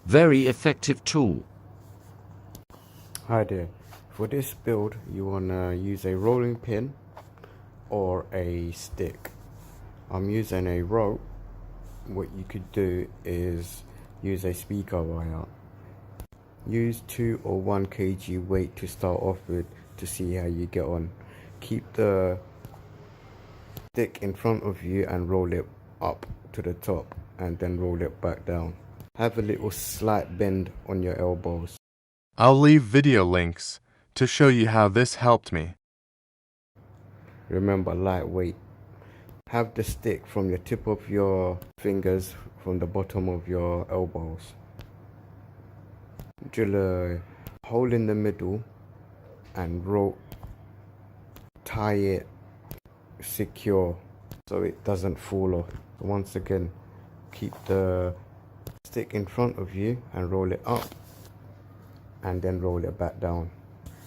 Very effective tool. Hi there. For this build, you want to use a rolling pin or a stick. I'm using a rope. What you could do is use a speaker wire. Use 2 or 1 kg weight to start off with to see how you get on. Keep the stick in front of you and roll it up to the top and then roll it back down. Have a little slight bend on your elbows. I'll leave video links to show you how this helped me. Remember, lightweight. Have the stick from your tip of your fingers from the bottom of your elbows. Drill a hole in the middle and rope, tie it secure so it doesn't fall off. Once again, keep the stick in front of you and roll it up and then roll it back down,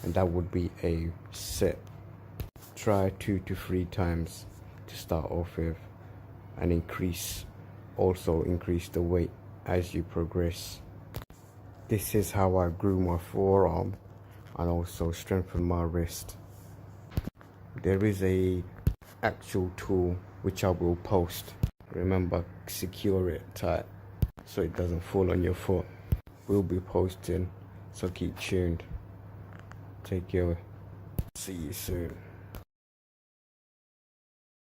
and that would be a set. Try 2 to 3 times to start off with, and also increase the weight as you progress. This is how I grew my forearm and also strengthened my wrist. There is a actual tool which I will post. Remember, secure it tight so it doesn't fall on your foot. We'll be posting, so keep tuned. Take care. See you soon.